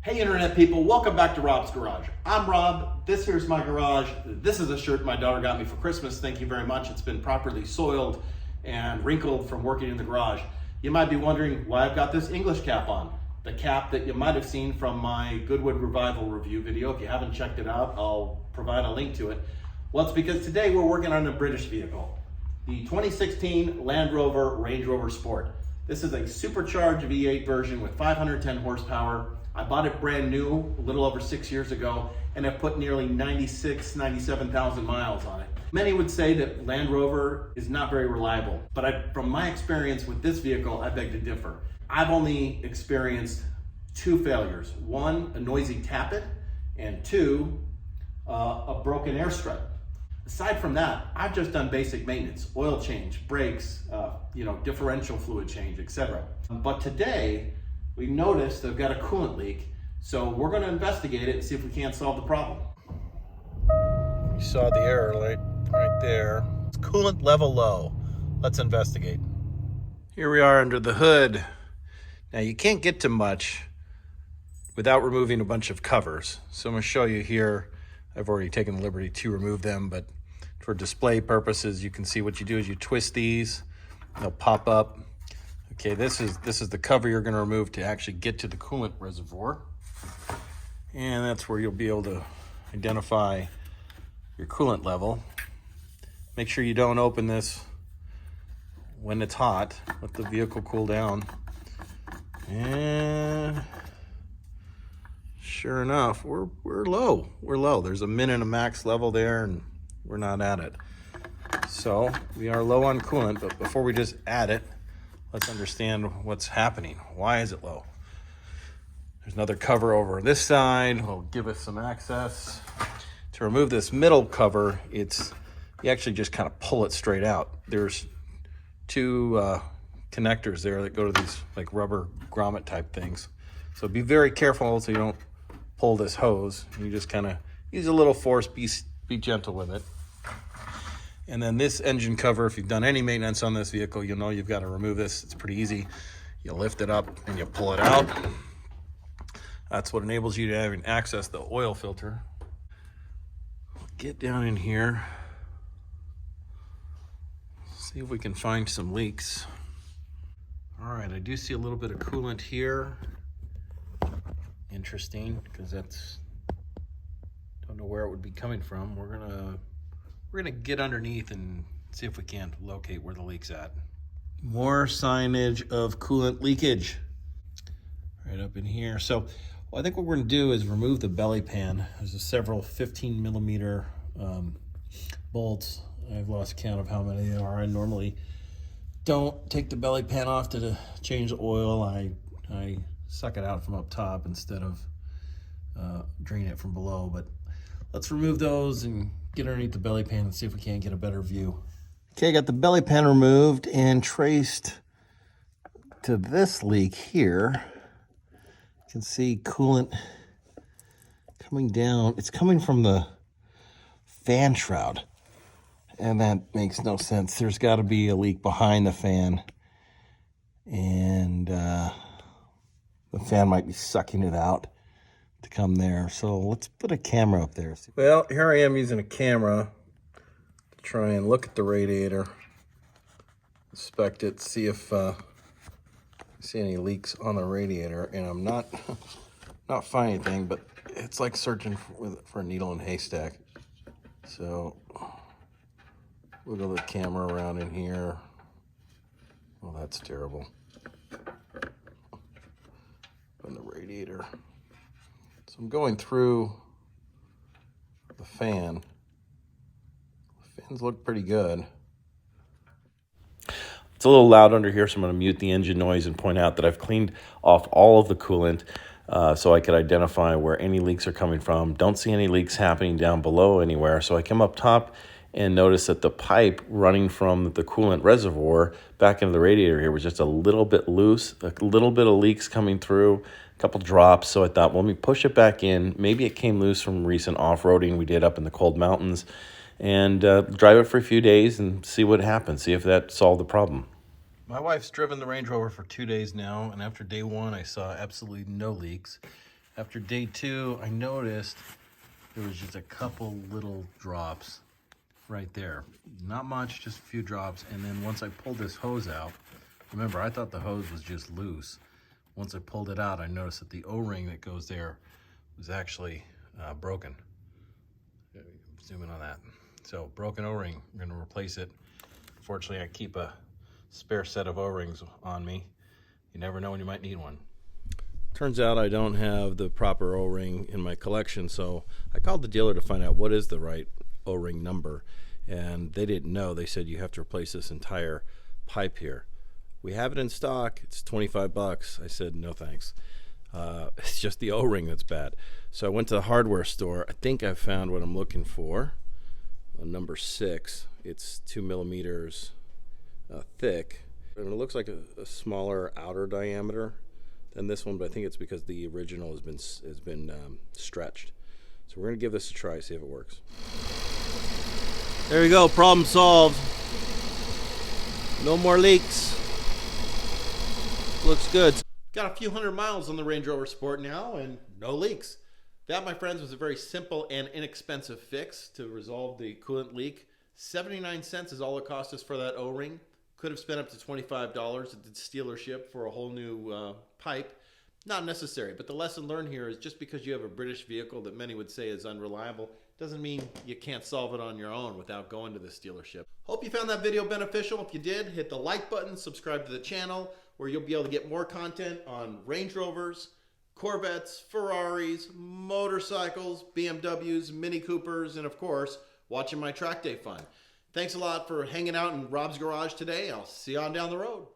Hey internet people, welcome back to Robb's Garage. I'm Robb, this here's my garage. This is a shirt my daughter got me for Christmas, thank you very much. It's been properly soiled and wrinkled from working in the garage. You might be wondering why I've got this English cap on. The cap that you might have seen from my Goodwood Revival review video. If you haven't checked it out, I'll provide a link to it. Well, it's because today we're working on a British vehicle. The 2016 Land Rover Range Rover Sport. This is a supercharged V8 version with 510 horsepower. I bought it brand new a little over 6 years ago and have put nearly 97,000 miles on it. Many would say that Land Rover is not very reliable, but from my experience with this vehicle, I beg to differ. I've only experienced two failures. One, a noisy tappet, and two, a broken air strut. Aside from that, I've just done basic maintenance, oil change, brakes, differential fluid change, etc. But today, we noticed I've got a coolant leak, so we're going to investigate it and see if we can't solve the problem. You saw the error light right there. It's coolant level low. Let's investigate. Here we are under the hood. Now you can't get to much without removing a bunch of covers. So I'm going to show you here. I've already taken the liberty to remove them, but for display purposes, you can see what you do is you twist these, they'll pop up. Okay, this is the cover you're going to remove to actually get to the coolant reservoir. And that's where you'll be able to identify your coolant level. Make sure you don't open this when it's hot. Let the vehicle cool down. And sure enough, we're low. We're low. There's a min and a max level there, and we're not at it. So we are low on coolant, but before we just add it, let's understand what's happening. Why is it low? There's another cover over this side. Will give us some access. To remove this middle cover, you actually just kind of pull it straight out. There's two connectors there that go to these like rubber grommet type things. So be very careful so you don't pull this hose. You just kind of use a little force, be gentle with it. And then this engine cover, if you've done any maintenance on this vehicle, you'll know you've got to remove this. It's pretty easy. You lift it up and you pull it out. That's what enables you to have access the oil filter. Get down in here. See if we can find some leaks. All right, I do see a little bit of coolant here. Interesting, because don't know where it would be coming from. We're gonna get underneath and see if we can locate where the leak's at. More signage of coolant leakage right up in here. So I think what we're gonna do is remove the belly pan. There's several 15 millimeter bolts. I've lost count of how many there are. I normally don't take the belly pan off to change the oil. I suck it out from up top instead of drain it from below. But let's remove those and get underneath the belly pan and see if we can't get a better view. Okay, got the belly pan removed and traced to this leak here. You can see coolant coming down. It's coming from the fan shroud, and that makes no sense. There's got to be a leak behind the fan, and the fan might be sucking it out to come there. So let's put a camera up there. Well, here I am using a camera to try and look at the radiator, inspect it, see if see any leaks on the radiator, and I'm not finding anything, but it's like searching for a needle in a haystack. So wiggle the camera around in here. Well, that's terrible. On the radiator. So I'm going through the fan. The fans look pretty good. It's a little loud under here, so I'm going to mute the engine noise and point out that I've cleaned off all of the coolant so I could identify where any leaks are coming from. Don't see any leaks happening down below anywhere. So I come up top and notice that the pipe running from the coolant reservoir back into the radiator here was just a little bit loose, a little bit of leaks coming through, a couple drops. So I thought, well, let me push it back in. Maybe it came loose from recent off-roading we did up in the cold mountains, and drive it for a few days and see what happens, see if that solved the problem. My wife's driven the Range Rover for 2 days now, and after day one, I saw absolutely no leaks. After day 2, I noticed there was just a couple little drops right there. Not much, just a few drops. And then once I pulled this hose out, remember, I thought the hose was just loose. Once I pulled it out, I noticed that the O-ring that goes there was actually broken. Zoom in on that. So broken O-ring, I'm gonna replace it. Fortunately, I keep a spare set of O-rings on me. You never know when you might need one. Turns out I don't have the proper O-ring in my collection, so I called the dealer to find out what is the right O-ring number, and they didn't know. They said you have to replace this entire pipe here. We have it in stock, it's 25 bucks. I said no thanks. It's just the O-ring that's bad. So I went to the hardware store. I think I found what I'm looking for. Number 6. It's 2 millimeters thick, and it looks like a smaller outer diameter than this one, but I think it's because the original has been stretched. So we're gonna give this a try, see if it works. There you go, problem solved. No more leaks. Looks good. Got a few hundred miles on the Range Rover Sport now and no leaks. That, my friends, was a very simple and inexpensive fix to resolve the coolant leak. 79 cents is all it cost us for that O-ring. Could have spent up to $25 at the dealership for a whole new pipe. Not necessary, but the lesson learned here is just because you have a British vehicle that many would say is unreliable doesn't mean you can't solve it on your own without going to this dealership. Hope you found that video beneficial. If you did, hit the like button, subscribe to the channel, where you'll be able to get more content on Range Rovers, Corvettes, Ferraris, motorcycles, BMWs, Mini Coopers, and of course, watching my track day fun. Thanks a lot for hanging out in Rob's garage today. I'll see you on down the road.